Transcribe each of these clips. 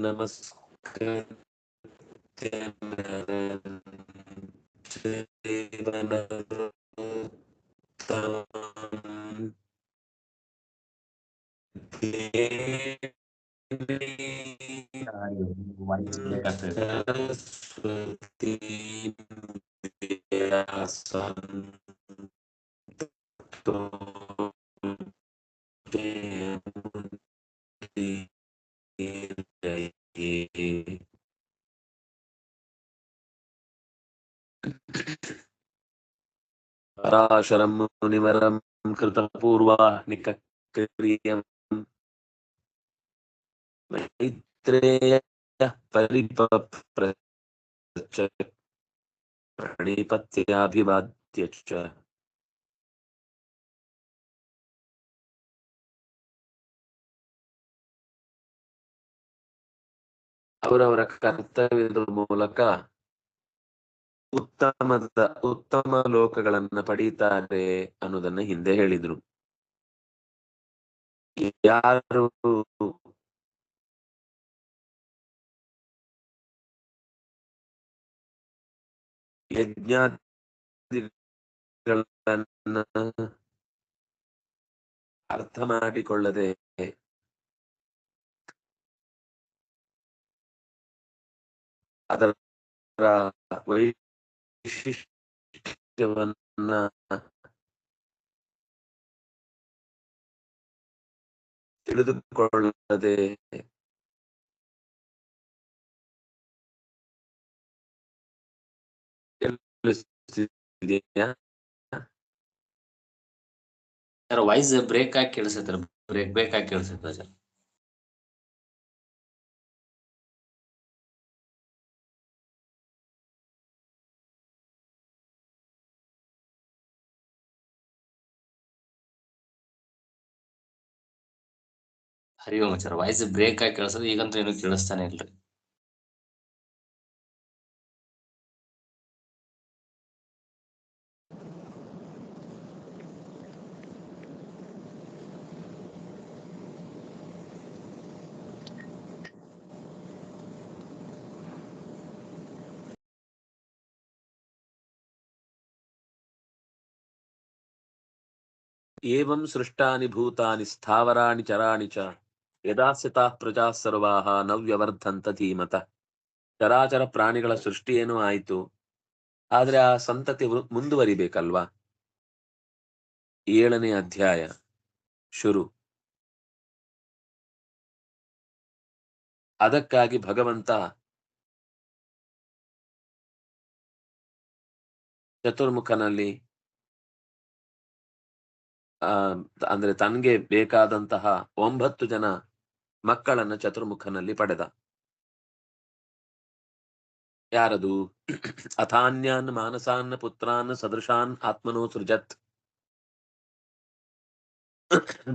ನಮಸ್ಕೃತ್ಯ ನರಂ ಚೈವ ನರೋತ್ತಮಂ voice break ಆಗ್ತಾ ಇದೆ. ಸರಸ್ವತೀಂ ವ್ಯಾಸಂ ತತೋ ಜಯಮುದೀರಯೇ. ಪರಾಶರಂ ಮುನಿವರಂ ಕೃತಪೂರ್ವಾಹ್ನಿಕಕ್ರಿಯಂ ಮೈತ್ರೇಯ ಪರಿಪಪ್ರಚ್ಛ ಪ್ರಣಿಪತ್ಯಾಭಿವಾದ್ಯ ಚ. ಅವರವರ ಕರ್ತವ್ಯದ ಮೂಲಕ ಉತ್ತಮ ಲೋಕಗಳನ್ನ ಪಡೀತಾರೆ ಅನ್ನೋದನ್ನ ಹಿಂದೆ ಹೇಳಿದ್ರು. ಯಾರು ಯಜ್ಞಾದಿಗಳನ್ನ ಅರ್ಥ ಮಾಡಿಕೊಳ್ಳದೆ ಅದರ ವೈಶಿಷ್ಟ್ಯವನ್ನ ತಿಳಿದುಕೊಳ್ಳದೆ ಸರ್ ವಾಯ್ಸ್ ಬ್ರೇಕ್ ಆಗಿ ಕೇಳಿಸುತ್ತೆ, ಬ್ರೇಕ್ ಆಗಿ ಕೇಳಿಸುತ್ತೆ ಸರ್. ಹರಿ ಓಂ ಸರ್, ವಾಯ್ಸ್ ಬ್ರೇಕ್ ಆಗಿ ಕೇಳಿಸೋದು, ಈಗಂತೂ ಏನು ಕೇಳಿಸ್ತಾನೆ ಇಲ್ರಿ. ಏವಂ ಸೃಷ್ಟಾನಿ ಭೂತಾನಿ ಸ್ಥಾವರಾಣಿ ಚರಾಣಿ ಚ ಯದಾಸ್ಯತಾಃ ಪ್ರಜಾಃ ಸರ್ವಾಃ ನ ವ್ಯವರ್ಧಂತ ಧೀಮತಃ. ಚರಾಚರ ಪ್ರಾಣಿಗಳ ಸೃಷ್ಟಿ ಏನೋ ಆಯ್ತು, ಆದ್ರೆ ಆ ಸಂತತಿ ಮುಂದುವರಿಬೇಕಲ್ವಾ. 7ನೇ ಅಧ್ಯಾಯ ಶುರು. ಅದಕ್ಕಾಗಿ ಭಗವಂತ ಚತುರ್ಮುಖನಲ್ಲಿ ಅಂದ್ರೆ ತನ್ಗೆ ಬೇಕಾದಂತಹ 9 ಜನ ಮಕ್ಕಳನ್ನ ಚತುರ್ಮುಖನಲ್ಲಿ ಪಡೆದ. ಯಾರದು? ಅಥಾನ್ಯಾನ್ ಮಾನಸಾನ್ ಪುತ್ರಾನ್ ಸದೃಶಾನ್ ಆತ್ಮನೋ ಸೃಜತ್.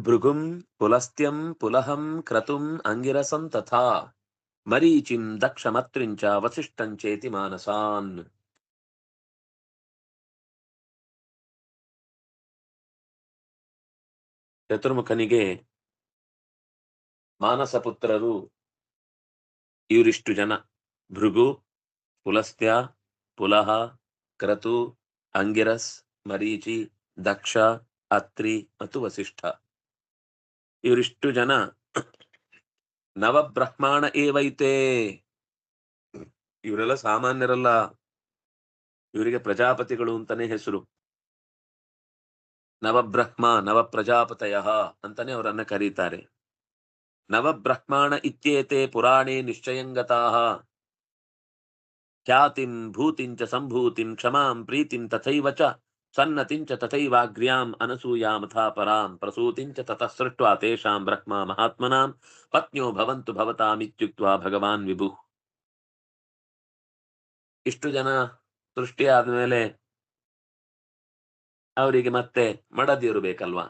ಭೃಗುಂ ಪುಲಸ್ತ್ಯಂ ಪುಲಹಂ ಕ್ರತುಂ ಅಂಗಿರಸಂ ತಥಾ ಮರೀಚಿಂ ದಕ್ಷಮತ್ರಿಂಚ ವಸಿಷ್ಠಂಚೇತಿ ಮಾನಸಾನ್. ಚತುರ್ಮುಖನಿಗೆ ಮಾನಸ ಪುತ್ರರು ಇವರಿಷ್ಟು ಜನ: ಭೃಗು, ಪುಲಸ್ತ್ಯ, ಪುಲಹ, ಕ್ರತು, ಅಂಗಿರಸ್, ಮರೀಚಿ, ದಕ್ಷ, ಅತ್ರಿ ಮತ್ತು ವಸಿಷ್ಠ. ಇವರಿಷ್ಟು ಜನ ನವಬ್ರಹ್ಮಾಣ ಏವೈತೆ. ಇವರೆಲ್ಲ ಸಾಮಾನ್ಯರಲ್ಲ, ಇವರಿಗೆ ಪ್ರಜಾಪತಿಗಳು ಅಂತಾನೆ ಹೆಸರು. ನವಬ್ರಹ್ಮ ನವಪ್ರಜಾಪತಯ ಅಂತಾನೆ ಅವರನ್ನ ಕರೀತಾರೆ. ನವಬ್ರಹ್ಮಾಣ ಇತ್ಯೇತೆ ಪುರಾಣೇ ನಿಶ್ಚಯಂಗತಾಃ ಖ್ಯಾತಿಂ ಭೂತಿಂಚ ಸಂಭೂತಿಂ ಕ್ಷಮಾಂ ಪ್ರೀತಿಂ ತಥೈವ ಚ ಸನ್ನತಿಂಚ ತಥೈವಾಗ್ರ್ಯಾಂ ಅನಸೂಯಾಮಥಾ ಪರಾಂ ಪ್ರಸೂತಿಂಚ ತತಃ ಸೃಷ್ಟ್ವಾ ತೇಷಾಂ ಬ್ರಹ್ಮ ಮಹಾತ್ಮನಾಂ ಪತ್ನ್ಯೋ ಭವಂತು ಭವತಾಮಿತ್ಯುಕ್ತ್ವಾ ಭಗವಾನ್ ವಿಭುಃ. ಇಷ್ಟು ಜನ ಸೃಷ್ಟಿ ಆದ್ಮೇಲೆ ಅವರಿಗೆ ಮತ್ತೆ ಮಡದಿಯರು ಬೇಕಲ್ವಾ,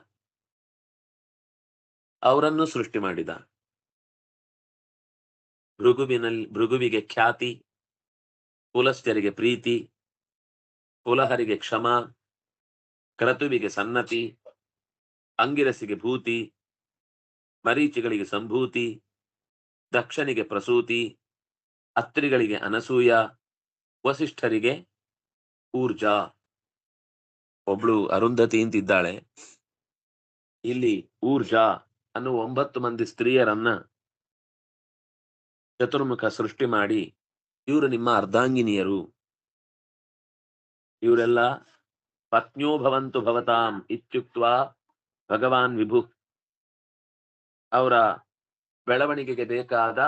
ಅವರನ್ನು ಸೃಷ್ಟಿ ಮಾಡಿದ. ಭೃಗುವಿಗೆ ಖ್ಯಾತಿ, ಪುಲಸ್ತ್ಯರಿಗೆ ಪ್ರೀತಿ, ಪುಲಹರಿಗೆ ಕ್ಷಮ, ಕ್ರತುವಿಗೆ ಸನ್ನತಿ, ಅಂಗಿರಸಿಗೆ ಭೂತಿ, ಮರೀಚಿಗಳಿಗೆ ಸಂಭೂತಿ, ದಕ್ಷನಿಗೆ ಪ್ರಸೂತಿ, ಅತ್ರಿಗಳಿಗೆ ಅನಸೂಯ, ವಸಿಷ್ಠರಿಗೆ ಊರ್ಜಾ. ಒಬ್ಳು ಅರುಂಧತಿ ಅಂತಿದ್ದಾಳೆ. ಇಲ್ಲಿ ಊರ್ಜಾ ಅನ್ನುವ 9 ಮಂದಿ ಸ್ತ್ರೀಯರನ್ನ ಚತುರ್ಮುಖ ಸೃಷ್ಟಿ ಮಾಡಿ, ಇವರು ನಿಮ್ಮ ಅರ್ಧಾಂಗಿನಿಯರು, ಇವರೆಲ್ಲ ಪತ್ನ್ಯೋ ಭವಂತು ಭವತಾಂ ಇತ್ಯುಕ್ತ ಭಗವಾನ್ ವಿಭು. ಅವರ ಬೆಳವಣಿಗೆಗೆ ಬೇಕಾದ,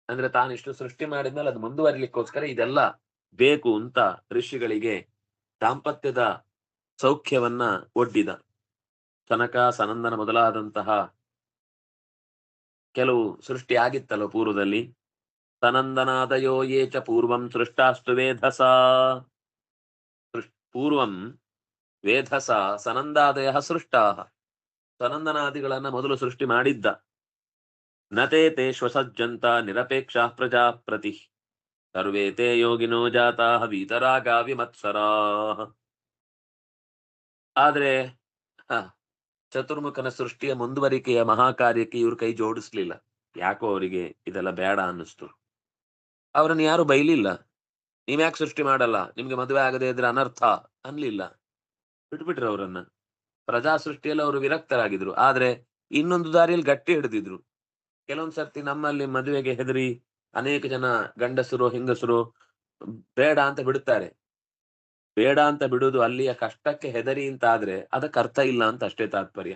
ಅಂದ್ರೆ ತಾನಿಷ್ಟು ಸೃಷ್ಟಿ ಮಾಡಿದ್ಮೇಲೆ ಅದು ಮುಂದುವರಿಲಿಕ್ಕೋಸ್ಕರ ಇದೆಲ್ಲ ಬೇಕು ಅಂತ ಋಷಿಗಳಿಗೆ ದಾಂಪತ್ಯದ ಸೌಖ್ಯವನ್ನ ಒಡ್ಡಿದ. ಸನಕ ಸನಂದನ ಮೊದಲಾದಂತಹ ಕೆಲವು ಸೃಷ್ಟಿ ಆಗಿತ್ತಲ್ಲ ಪೂರ್ವದಲ್ಲಿ. ಸನಂದನಾದಯೋ ಯೇ ಚ ಪೂರ್ವಂ ಸೃಷ್ಟಾಸ್ತು ವೇಧಸ. ಪೂರ್ವಂ ವೇಧಸ ಸನಂದಾದಯ ಸೃಷ್ಟಾ. ಸನಂದನಾದಿಗಳನ್ನ ಮೊದಲು ಸೃಷ್ಟಿ ಮಾಡಿದ್ದ. ನತೇ ತೇ ಶ್ವಸಜ್ಜಂತ ನಿರಪೇಕ್ಷಾ ಪ್ರಜಾ ಪ್ರತಿ ಸರ್ವೇ ತೇ ಯೋಗಿನೋ ಜಾತಾ ವೀತರಾಗ ವಿಮತ್ಸರಾ. ಆದ್ರೆ ಚತುರ್ಮುಖನ ಸೃಷ್ಟಿಯ ಮುಂದುವರಿಕೆಯ ಮಹಾಕಾರ್ಯಕ್ಕೆ ಇವ್ರ ಕೈ ಜೋಡಿಸ್ಲಿಲ್ಲ. ಯಾಕೋ ಅವರಿಗೆ ಇದೆಲ್ಲ ಬೇಡ ಅನ್ನಿಸ್ತು. ಅವರನ್ನು ಯಾರು ಬೈಲಿಲ್ಲ. ನೀವ್ಯಾಕೆ ಸೃಷ್ಟಿ ಮಾಡಲ್ಲ, ನಿಮ್ಗೆ ಮದುವೆ ಆಗದೆ ಇದ್ರೆ ಅನರ್ಥ ಅನ್ಲಿಲ್ಲ. ಬಿಟ್ಬಿಟ್ರು ಅವರನ್ನ. ಪ್ರಜಾ ಸೃಷ್ಟಿಯಲ್ಲಿ ಅವರು ವಿರಕ್ತರಾಗಿದ್ರು. ಆದ್ರೆ ಇನ್ನೊಂದು ದಾರಿಯಲ್ಲಿ ಗಟ್ಟಿ ಹಿಡಿದಿದ್ರು. ಕೆಲವೊಂದ್ ಸರ್ತಿ ನಮ್ಮಲ್ಲಿ ಮದುವೆಗೆ ಹೆದರಿ ಅನೇಕ ಜನ ಗಂಡಸರು ಹೆಂಗಸರು ಬೇಡ ಅಂತ ಬಿಡುತ್ತಾರೆ. ಬೇಡ ಅಂತ ಬಿಡುವುದು ಅಲ್ಲಿಯ ಕಷ್ಟಕ್ಕೆ ಹೆದರಿ ಅಂತ ಆದ್ರೆ ಅದಕ್ಕೆ ಅರ್ಥ ಇಲ್ಲ ಅಂತ ಅಷ್ಟೇ ತಾತ್ಪರ್ಯ.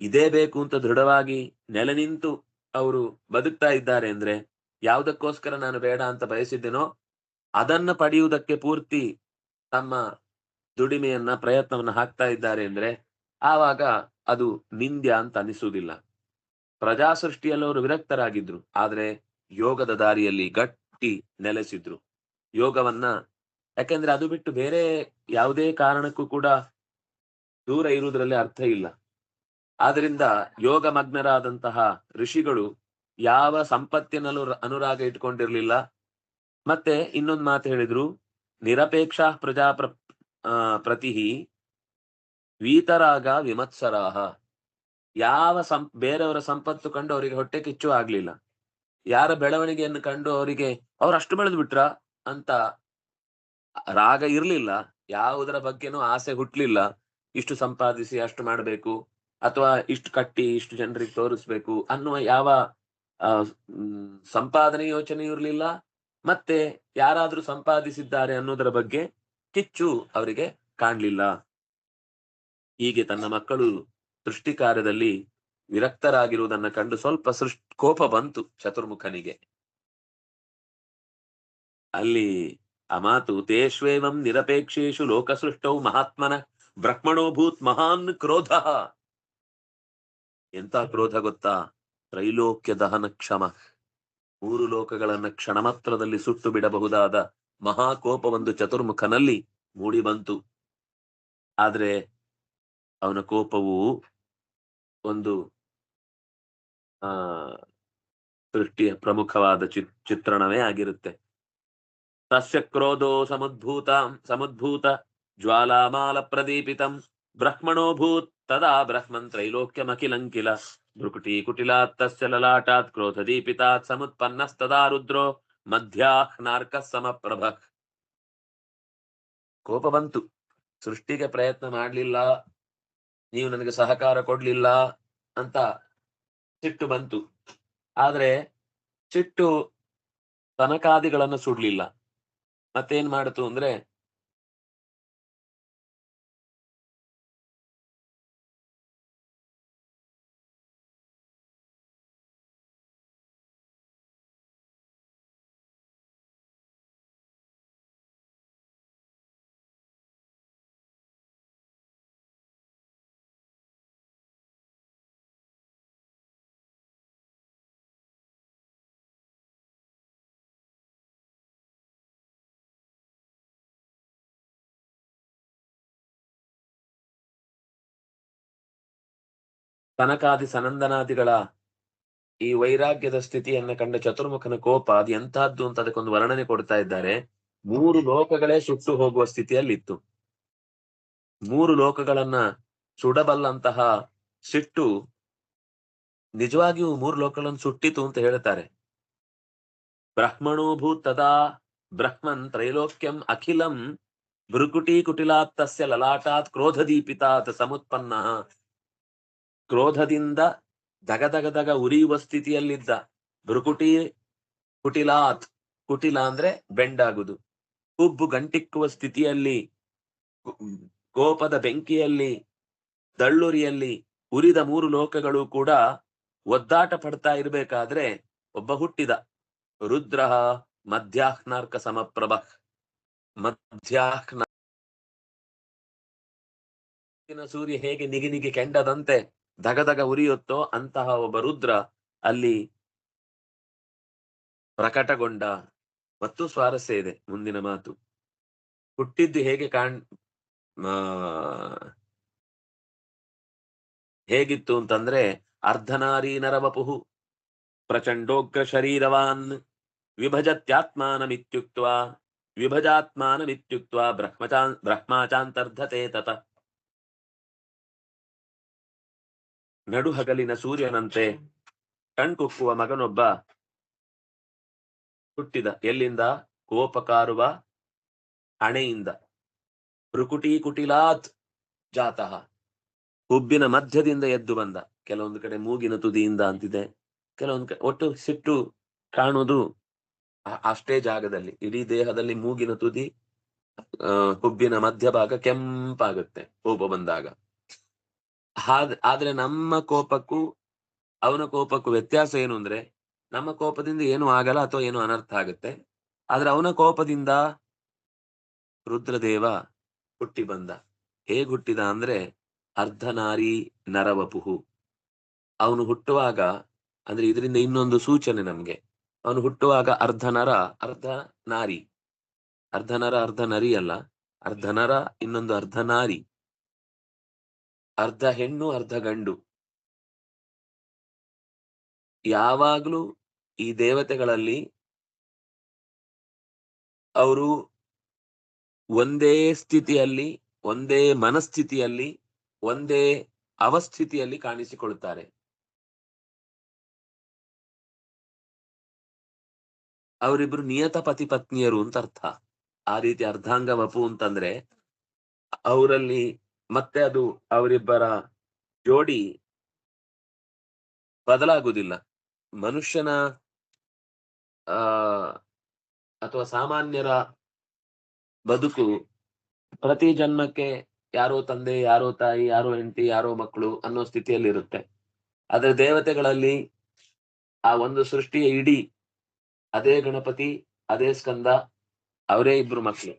ಇದೇ ಬೇಕು ಅಂತ ದೃಢವಾಗಿ ನೆಲೆ ನಿಂತು ಅವರು ಬದುಕ್ತಾ ಇದ್ದಾರೆ ಅಂದ್ರೆ, ಯಾವುದಕ್ಕೋಸ್ಕರ ನಾನು ಬೇಡ ಅಂತ ಬಯಸಿದ್ದೇನೋ ಅದನ್ನ ಪಡೆಯುವುದಕ್ಕೆ ಪೂರ್ತಿ ತಮ್ಮ ದುಡಿಮೆಯನ್ನ ಪ್ರಯತ್ನವನ್ನ ಹಾಕ್ತಾ ಇದ್ದಾರೆ ಅಂದ್ರೆ ಆವಾಗ ಅದು ನಿಂದ್ಯ ಅಂತ ಅನಿಸುವುದಿಲ್ಲ. ಪ್ರಜಾ ಸೃಷ್ಟಿಯಲ್ಲಿ ಅವರು ವಿರಕ್ತರಾಗಿದ್ರು. ಆದ್ರೆ ಯೋಗದ ದಾರಿಯಲ್ಲಿ ಗಟ್ಟಿ ನೆಲೆಸಿದ್ರು. ಯೋಗವನ್ನ, ಯಾಕೆಂದ್ರೆ ಅದು ಬಿಟ್ಟು ಬೇರೆ ಯಾವುದೇ ಕಾರಣಕ್ಕೂ ಕೂಡ ದೂರ ಇರುವುದರಲ್ಲಿ ಅರ್ಥ ಇಲ್ಲ. ಆದ್ರಿಂದ ಯೋಗ ಮಗ್ನರಾದಂತಹ ಋಷಿಗಳು ಯಾವ ಸಂಪತ್ತಿನಲ್ಲೂ ಅನುರಾಗ ಇಟ್ಕೊಂಡಿರ್ಲಿಲ್ಲ. ಮತ್ತೆ ಇನ್ನೊಂದು ಮಾತು ಹೇಳಿದ್ರು, ನಿರಪೇಕ್ಷಾ ಪ್ರಜಾ ಪ್ರತಿ ವೀತರಾಗ ವಿಮತ್ಸರಾಹ. ಯಾವ ಬೇರೆಯವರ ಸಂಪತ್ತು ಕಂಡು ಅವರಿಗೆ ಹೊಟ್ಟೆ ಕಿಚ್ಚು ಆಗ್ಲಿಲ್ಲ. ಯಾರ ಬೆಳವಣಿಗೆಯನ್ನು ಕಂಡು ಅವರಿಗೆ ಅಷ್ಟು ಬೆಳೆದು ಬಿಟ್ರ ಅಂತ ರಾಗ ಇರ್ಲಿಲ್ಲ. ಯಾವುದರ ಬಗ್ಗೆನೂ ಆಸೆ ಹುಟ್ಲಿಲ್ಲ. ಇಷ್ಟು ಸಂಪಾದಿಸಿ ಅಷ್ಟು ಮಾಡಬೇಕು ಅಥವಾ ಇಷ್ಟು ಕಟ್ಟಿ ಇಷ್ಟು ಜನರಿಗೆ ತೋರಿಸ್ಬೇಕು ಅನ್ನುವ ಯಾವ ಸಂಪಾದನೆ ಯೋಚನೆ ಇರಲಿಲ್ಲ. ಮತ್ತೆ ಯಾರಾದ್ರೂ ಸಂಪಾದಿಸಿದ್ದಾರೆ ಅನ್ನೋದರ ಬಗ್ಗೆ ಕಿಚ್ಚು ಅವರಿಗೆ ಕಾಣ್ಲಿಲ್ಲ. ಹೀಗೆ ತನ್ನ ಮಕ್ಕಳು ಸೃಷ್ಟಿ ಕಾರ್ಯದಲ್ಲಿ ವಿರಕ್ತರಾಗಿರುವುದನ್ನ ಕಂಡು ಸ್ವಲ್ಪ ಕೋಪ ಬಂತು ಚತುರ್ಮುಖನಿಗೆ. ಅಲ್ಲಿ ಆ ಮಾತು, ತೇಷ್ವೇವಂ ನಿರಪೇಕ್ಷೇಷು ಲೋಕಸೃಷ್ಟೌ ಮಹಾತ್ಮನ ಬ್ರಹ್ಮಣೋಭೂತ್ ಮಹಾನ್ ಕ್ರೋಧ. ಎಂತ ಕ್ರೋಧ ಗೊತ್ತಾ? ತ್ರೈಲೋಕ್ಯ ದಹನ ಕ್ಷಮ. 3 ಲೋಕಗಳನ್ನ ಕ್ಷಣಮಾತ್ರದಲ್ಲಿ ಸುಟ್ಟು ಬಿಡಬಹುದಾದ ಮಹಾಕೋಪ ಒಂದು ಚತುರ್ಮುಖನಲ್ಲಿ ಮೂಡಿ ಬಂತು. ಆದ್ರೆ ಅವನ ಕೋಪವು ಒಂದು ಸೃಷ್ಟಿಯ ಪ್ರಮುಖವಾದ ಚಿತ್ರಣವೇ ಆಗಿರುತ್ತೆ. ತಸ್ಯ ಕ್ರೋಧೋ ಸಮುದ್ಭೂತ ಜ್ವಾಲಾಮಾಲ ಪ್ರದೀಪಿತಂ ಬ್ರಹ್ಮಣೋಭೂತ್ ತದಾ ಬ್ರಹ್ಮನ್ ತ್ರೈಲೋಕ್ಯಮಖಿಲಂಕಿಲ ಭೃಕುಟಿ ಕುಟಿಲಾತ್ ತಸ್ಯ ಲಲಾಟಾತ್ ಕ್ರೋಧದೀಪಿತಾತ್ ಸಮುತ್ಪನ್ನಸ್ತದಾ ರುದ್ರೋ ಮಧ್ಯಾಹ್ನಾರ್ಕ ಸಮಪ್ರಭ. ಕೋಪ ಬಂತು. ಸೃಷ್ಟಿಗೆ ಪ್ರಯತ್ನ ಮಾಡ್ಲಿಲ್ಲ, ನೀವು ನನಗೆ ಸಹಕಾರ ಕೊಡ್ಲಿಲ್ಲ ಅಂತ ಸಿಟ್ಟು ಬಂತು. ಆದ್ರೆ ಸಿಟ್ಟು ತನಕಾದಿಗಳನ್ನು ಸುಡ್ಲಿಲ್ಲ. ಮತ್ತೇನ್ ಮಾಡಿತು ಅಂದ್ರೆ, ತನಕಾದಿ ಸನಂದನಾದಿಗಳ ಈ ವೈರಾಗ್ಯದ ಸ್ಥಿತಿಯನ್ನ ಕಂಡ ಚತುರ್ಮುಖನ ಕೋಪ ಅದು ಎಂತಹದ್ದು ಅಂತ ಅದಕ್ಕೊಂದು ವರ್ಣನೆ ಕೊಡ್ತಾ ಇದ್ದಾರೆ. 3 ಲೋಕಗಳೇ ಸುಟ್ಟು ಹೋಗುವ ಸ್ಥಿತಿಯಲ್ಲಿತ್ತು. 3 ಲೋಕಗಳನ್ನ ಸುಡಬಲ್ಲಂತಹ ಸಿಟ್ಟು ನಿಜವಾಗಿಯೂ 3 ಲೋಕಗಳನ್ನು ಸುಟ್ಟಿತು ಅಂತ ಹೇಳ್ತಾರೆ. ಬ್ರಹ್ಮಣೋ ಭೂತ್ ತದಾ ಬ್ರಹ್ಮನ್ ತ್ರೈಲೋಕ್ಯಂ ಅಖಿಲಂ ಭೃಕುಟಿ ಕುಟಿಲಾತ್ ತಸ್ಯ ಲಲಾಟಾತ್ ಕ್ರೋಧದೀಪಿತಾತ್ ಸಮುತ್ಪನ್ನಃ. ಕ್ರೋಧದಿಂದ ದಗದಗದಗ ಉರಿಯುವ ಸ್ಥಿತಿಯಲ್ಲಿದ್ದ ಭೃಕುಟಿ ಕುಟಿಲಾತ್, ಕುಟಿಲ ಅಂದ್ರೆ ಬೆಂಡಾಗುದು, ಹುಬ್ಬು ಗಂಟಿಕ್ಕುವ ಸ್ಥಿತಿಯಲ್ಲಿ, ಕೋಪದ ಬೆಂಕಿಯಲ್ಲಿ, ದಳ್ಳುರಿಯಲ್ಲಿ ಉರಿದ 3 ಲೋಕಗಳು ಕೂಡ ಒದ್ದಾಟ ಪಡ್ತಾ ಇರಬೇಕಾದ್ರೆ ಒಬ್ಬ ಹುಟ್ಟಿದ. ರುದ್ರ ಮಧ್ಯಾಹ್ನಾರ್ಕ ಸಮಪ್ರಭ. ಮಧ್ಯಾಹ್ನ ಸೂರ್ಯ ಹೇಗೆ ನಿಗಿ ನಿಗಿ ಕೆಂಡದಂತೆ ದಗದಗ ಉರಿಯುತ್ತೋ ಅಂತಹ ಒಬ್ಬ ರುದ್ರ ಅಲ್ಲಿ ಪ್ರಕಟಗೊಂಡ. ಮತ್ತು ಸ್ವಾರಸ್ಯ ಇದೆ ಮುಂದಿನ ಮಾತು. ಹುಟ್ಟಿದ್ದು ಹೇಗಿತ್ತು ಅಂತಂದ್ರೆ ಅರ್ಧನಾರಿ ನರವಪುಹು ಪ್ರಚಂಡೋಗ್ರ ಶರೀರವಾನ್ ವಿಭಜಾತ್ಮಾನಮಿತ್ಯುಕ್ತ್ವಾ ಬ್ರಹ್ಮಾಚಾಂತರ್ಧತೆ ತತ. ನಡು ಹಗಲಿನ ಸೂರ್ಯನಂತೆ ಕಣ್ಕುಕ್ಕುವ ಮಗನೊಬ್ಬ ಹುಟ್ಟಿದ. ಎಲ್ಲಿಂದ? ಕೋಪಕಾರುವ ಹಣೆಯಿಂದ. ಭೃಕುಟಿ ಕುಟಿಲಾತ್ ಜಾತಃ, ಹುಬ್ಬಿನ ಮಧ್ಯದಿಂದ ಎದ್ದು ಬಂದ. ಕೆಲವೊಂದು ಕಡೆ ಮೂಗಿನ ತುದಿಯಿಂದ ಅಂತಿದೆ, ಕೆಲವೊಂದು ಕಡೆ ಒಟ್ಟು ಸಿಟ್ಟು ಕಾಣುವುದು ಅಷ್ಟೇ ಜಾಗದಲ್ಲಿ. ಇಡೀ ದೇಹದಲ್ಲಿ ಮೂಗಿನ ತುದಿ, ಹುಬ್ಬಿನ ಮಧ್ಯಭಾಗ ಕೆಂಪಾಗುತ್ತೆ ಕೋಪ ಬಂದಾಗ. ಆದ್ರೆ ನಮ್ಮ ಕೋಪಕ್ಕೂ ಅವನ ಕೋಪಕ್ಕೂ ವ್ಯತ್ಯಾಸ ಏನು ಅಂದ್ರೆ, ನಮ್ಮ ಕೋಪದಿಂದ ಏನು ಆಗಲ್ಲ ಅಥವಾ ಏನು ಅನರ್ಥ ಆಗುತ್ತೆ. ಆದ್ರೆ ಅವನ ಕೋಪದಿಂದ ರುದ್ರದೇವ ಹುಟ್ಟಿ ಬಂದ. ಹೇಗ್ ಹುಟ್ಟಿದ ಅಂದ್ರೆ ಅರ್ಧನಾರಿ ನರವಪುಹು. ಅವನು ಹುಟ್ಟುವಾಗ ಅಂದ್ರೆ ಇದರಿಂದ ಇನ್ನೊಂದು ಸೂಚನೆ ನಮ್ಗೆ. ಅವನು ಹುಟ್ಟುವಾಗ ಅರ್ಧ ನರ ಅರ್ಧ ನಾರಿ. ಅರ್ಧ ನರ ಅರ್ಧ ನರಿ ಅಲ್ಲ, ಅರ್ಧ ನರ ಇನ್ನೊಂದು ಅರ್ಧ ನಾರಿ. ಅರ್ಧ ಹೆಣ್ಣು ಅರ್ಧ ಗಂಡು. ಯಾವಾಗ್ಲೂ ಈ ದೇವತೆಗಳಲ್ಲಿ ಅವರು ಒಂದೇ ಸ್ಥಿತಿಯಲ್ಲಿ, ಒಂದೇ ಮನಸ್ಥಿತಿಯಲ್ಲಿ, ಒಂದೇ ಅವಸ್ಥಿತಿಯಲ್ಲಿ ಕಾಣಿಸಿಕೊಳ್ಳುತ್ತಾರೆ. ಅವರಿಬ್ರು ನಿಯತ ಪತಿ ಪತ್ನಿಯರು ಅಂತ ಅರ್ಥ. ಆ ರೀತಿ ಅರ್ಧಾಂಗ ವಪು ಅಂತಂದ್ರೆ ಅವರಲ್ಲಿ ಮತ್ತೆ ಅದು ಅವರಿಬ್ಬರ ಜೋಡಿ ಬದಲಾಗುವುದಿಲ್ಲ. ಮನುಷ್ಯನ ಅಥವಾ ಸಾಮಾನ್ಯರ ಬದುಕು ಪ್ರತಿ ಜನ್ಮಕ್ಕೆ ಯಾರೋ ತಂದೆ, ಯಾರೋ ತಾಯಿ, ಯಾರೋ ಹೆಂಡತಿ, ಯಾರೋ ಮಕ್ಕಳು ಅನ್ನೋ ಸ್ಥಿತಿಯಲ್ಲಿ ಇರುತ್ತೆ. ಆದ್ರೆ ದೇವತೆಗಳಲ್ಲಿ ಆ ಒಂದು ಸೃಷ್ಟಿಯ ಇಡೀ ಅದೇ ಗಣಪತಿ, ಅದೇ ಸ್ಕಂದ, ಅವರೇ ಇಬ್ರು ಮಕ್ಕಳು.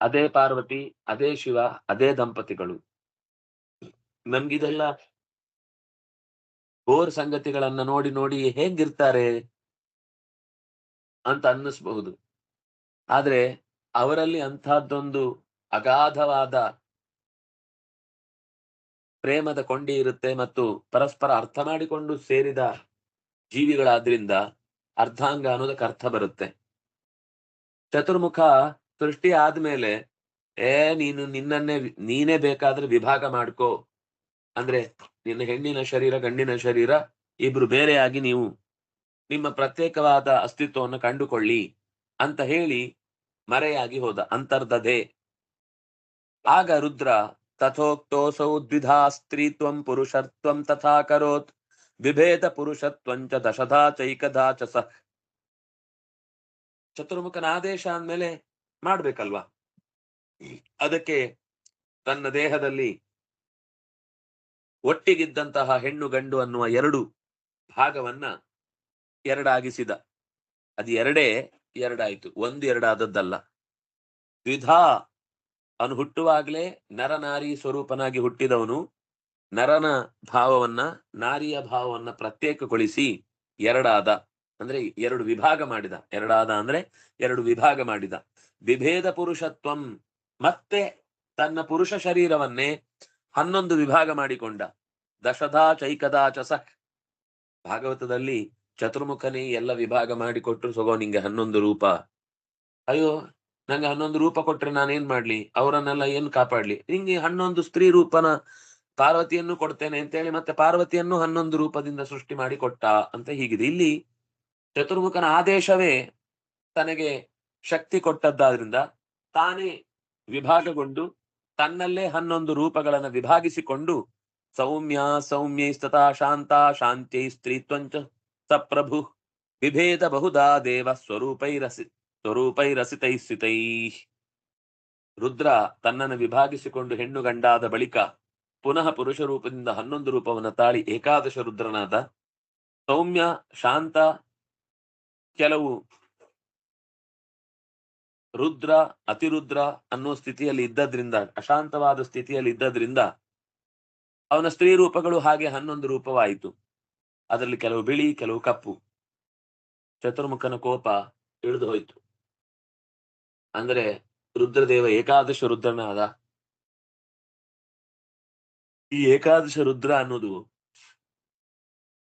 ಅದೇ ಪಾರ್ವತಿ, ಅದೇ ಶಿವ, ಅದೇ ದಂಪತಿಗಳು. ನಮ್ಗಿದೆಲ್ಲ ಬೋರ್ ಸಂಗತಿಗಳನ್ನ ನೋಡಿ ನೋಡಿ ಹೇಗಿರ್ತಾರೆ ಅಂತ ಅನ್ನಿಸ್ಬಹುದು. ಆದ್ರೆ ಅವರಲ್ಲಿ ಅಂಥದ್ದೊಂದು ಅಗಾಧವಾದ ಪ್ರೇಮದ ಕೊಂಡಿ ಇರುತ್ತೆ ಮತ್ತು ಪರಸ್ಪರ ಅರ್ಥ ಮಾಡಿಕೊಂಡು ಸೇರಿದ ಜೀವಿಗಳಾದ್ರಿಂದ ಅರ್ಧಾಂಗ ಅನ್ನೋದಕ್ಕೆ ಅರ್ಥ ಬರುತ್ತೆ. ಚತುರ್ಮುಖ ಸೃಷ್ಟಿ ಆದ್ಮೇಲೆ ನೀನೇ ಬೇಕಾದ್ರೆ ವಿಭಾಗ ಮಾಡ್ಕೋ, ಅಂದ್ರೆ ನಿನ್ನ ಹೆಣ್ಣಿನ ಶರೀರ ಗಂಡಿನ ಶರೀರ ಇಬ್ರು ಬೇರೆಯಾಗಿ ನೀವು ನಿಮ್ಮ ಪ್ರತ್ಯೇಕವಾದ ಅಸ್ತಿತ್ವವನ್ನು ಕಂಡುಕೊಳ್ಳಿ ಅಂತ ಹೇಳಿ ಮರೆಯಾಗಿ ಹೋದ. ಅಂತರ್ದಧೆ. ಆಗ ರುದ್ರ ತಥೋಕ್ತೋಸೌ ದ್ವಿಧಾ ಸ್ತ್ರೀತ್ವಂ ಪುರುಷತ್ವಂ ತಥಾ ಕರೋತ್ ವಿಭೇದ ಪುರುಷತ್ವಂಚ ದಶಧಾ ಚೈಕಧಾ ಚ ಸ. ಚತುರ್ಮುಖನ ಆದೇಶ ಅಂದ್ಮೇಲೆ ಮಾಡ್ಬೇಕಲ್ವಾ. ಅದಕ್ಕೆ ತನ್ನ ದೇಹದಲ್ಲಿ ಒಟ್ಟಿಗಿದ್ದಂತಹ ಹೆಣ್ಣು ಗಂಡು ಅನ್ನುವ 2 ಭಾಗವನ್ನ ಎರಡಾಗಿಸಿದ. ಅದು ಎರಡಾಯ್ತು, 1-2 ಆದದ್ದಲ್ಲ. ದ್ವಿಧಾ, ಅವನು ಹುಟ್ಟುವಾಗ್ಲೇ ನರನಾರಿ ಸ್ವರೂಪನಾಗಿ ಹುಟ್ಟಿದವನು ನರನ ಭಾವವನ್ನ, ನಾರಿಯ ಭಾವವನ್ನ ಪ್ರತ್ಯೇಕಗೊಳಿಸಿ ಎರಡಾದ. ಅಂದ್ರೆ 2 ವಿಭಾಗ ಮಾಡಿದ. ಎರಡಾದ ಅಂದ್ರೆ 2 ವಿಭಾಗ ಮಾಡಿದ. ವಿಭೇದ ಪುರುಷತ್ವಂ, ಮತ್ತೆ ತನ್ನ ಪುರುಷ ಶರೀರವನ್ನೇ 11 ವಿಭಾಗ ಮಾಡಿಕೊಂಡ. ದಶಧಾ ಚೈಕದಾ ಚ ಸ. ಭಾಗವತದಲ್ಲಿ ಚತುರ್ಮುಖನೇ ಎಲ್ಲ ವಿಭಾಗ ಮಾಡಿಕೊಟ್ರು. ಸಗೋ ನಿಂಗೆ 11 ರೂಪ. ಅಯ್ಯೋ, ನಂಗೆ 11 ರೂಪ ಕೊಟ್ರೆ ನಾನೇನ್ ಮಾಡ್ಲಿ, ಅವರನ್ನೆಲ್ಲ ಏನ್ ಕಾಪಾಡ್ಲಿ? ನಿಂಗೆ 11 ಸ್ತ್ರೀ ರೂಪನ ಪಾರ್ವತಿಯನ್ನು ಕೊಡ್ತೇನೆ ಅಂತ ಹೇಳಿ ಮತ್ತೆ ಪಾರ್ವತಿಯನ್ನು 11 ರೂಪದಿಂದ ಸೃಷ್ಟಿ ಮಾಡಿ ಕೊಟ್ಟ ಅಂತ ಹೀಗಿದೆ. ಇಲ್ಲಿ ಚತುರ್ಮುಖನ ಆದೇಶವೇ ತನಗೆ ಶಕ್ತಿ ಕೊಟ್ಟದ್ದಾದ್ರಿಂದ ತಾನೇ ವಿಭಾಗಗೊಂಡು ತನ್ನಲ್ಲೇ 11 ರೂಪಗಳನ್ನು ವಿಭಾಗಿಸಿಕೊಂಡು ಸೌಮ್ಯ ಸೌಮ್ಯೈಸ್ತಥಾ ಶಾಂತ ಶಾಂತ್ಯೈ ಸ್ತ್ರೀತ್ವಂಚ ಸಪ್ರಭು ವಿಭೇದ ಬಹುಧಾ ದೇವ ಸ್ವರೂಪೈರಸಿತೈ ಸ್ಥಿತೈ. ರುದ್ರ ತನ್ನನ್ನು ವಿಭಾಗಿಸಿಕೊಂಡು ಹೆಣ್ಣು ಗಂಡಾದ ಬಳಿಕ ಪುನಃ ಪುರುಷ ರೂಪದಿಂದ 11 ರೂಪವನ್ನು ತಾಳಿ ಏಕಾದಶ ರುದ್ರನಾದ. ಸೌಮ್ಯ ಶಾಂತ ಕೆಲವು ರುದ್ರ ಅತಿರುದ್ರ ಅನ್ನೋ ಸ್ಥಿತಿಯಲ್ಲಿ ಇದ್ದದ್ರಿಂದ, ಅಶಾಂತವಾದ ಸ್ಥಿತಿಯಲ್ಲಿ ಇದ್ದದ್ರಿಂದ ಅವನ ಸ್ತ್ರೀ ರೂಪಗಳು ಹಾಗೆ 11 ರೂಪವಾಯಿತು. ಅದರಲ್ಲಿ ಕೆಲವು ಬಿಳಿ ಕೆಲವು ಕಪ್ಪು. ಚತುರ್ಮುಖನ ಕೋಪ ಇಳಿದು ಹೋಯಿತು. ಅಂದ್ರೆ ರುದ್ರದೇವ ಏಕಾದಶ ರುದ್ರನಾದ. ಈ ಏಕಾದಶ ರುದ್ರ ಅನ್ನೋದು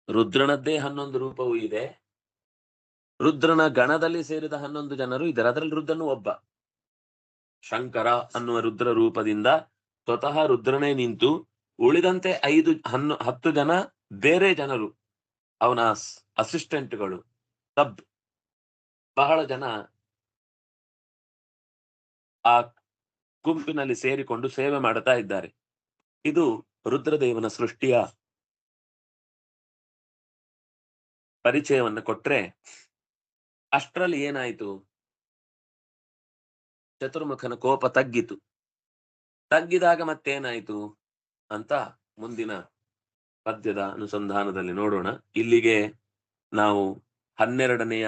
ರುದ್ರನದ್ದೇ 11 ರೂಪವೂ ಇದೆ. ರುದ್ರನ ಗಣದಲ್ಲಿ ಸೇರಿದ 11 ಜನರು ಇದ್ದಾರೆ. ಅದರಲ್ಲಿ ರುದ್ರನು ಒಬ್ಬ. ಶಂಕರ ಅನ್ನುವ ರುದ್ರ ರೂಪದಿಂದ ಸ್ವತಃ ರುದ್ರನೇ ನಿಂತು ಉಳಿದಂತೆ 10 ಜನ ಬೇರೆ ಜನರು, ಅವನ ಅಸಿಸ್ಟೆಂಟ್ಗಳು, ಬಹಳ ಜನ ಆ ಗುಂಪಿನಲ್ಲಿ ಸೇರಿಕೊಂಡು ಸೇವೆ ಮಾಡುತ್ತಾ ಇದ್ದಾರೆ. ಇದು ರುದ್ರದೇವನ ಸೃಷ್ಟಿಯ ಪರಿಚಯವನ್ನು ಕೊಟ್ರೆ, ಅಷ್ಟರಲ್ಲಿ ಏನಾಯಿತು? ಚತುರ್ಮುಖನ ಕೋಪ ತಗ್ಗಿತು. ತಗ್ಗಿದಾಗ ಮತ್ತೇನಾಯಿತು ಅಂತ ಮುಂದಿನ ಪದ್ಯದ ಅನುಸಂಧಾನದಲ್ಲಿ ನೋಡೋಣ. ಇಲ್ಲಿಗೆ ನಾವು 12ನೆಯ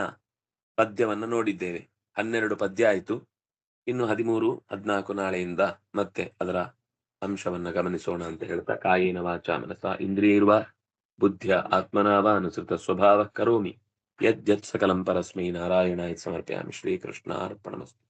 ಪದ್ಯವನ್ನು ನೋಡಿದ್ದೇವೆ. 12 ಪದ್ಯ ಆಯಿತು. ಇನ್ನು 13, 14 ನಾಳೆಯಿಂದ ಮತ್ತೆ ಅದರ ಅಂಶವನ್ನ ಗಮನಿಸೋಣ ಅಂತ ಹೇಳ್ತಾ, ಕಾಯೇನ ವಾಚಾ ಮನಸಾ ಇಂದ್ರಿಯೈರ್ವಾ ಬುದ್ಧ್ಯ ಆತ್ಮನಾವ ಅನುಸೃತ ಸ್ವಭಾವ ಕರೋಮಿ ಯತ್ ಸಕಲಂ ಪರಸ್ಮೈ ನಾರಾಯಣಾಯ ಸಮರ್ಪಯಾಮಿ. ಶ್ರೀಕೃಷ್ಣಾರ್ಪಣಮಸ್ತು.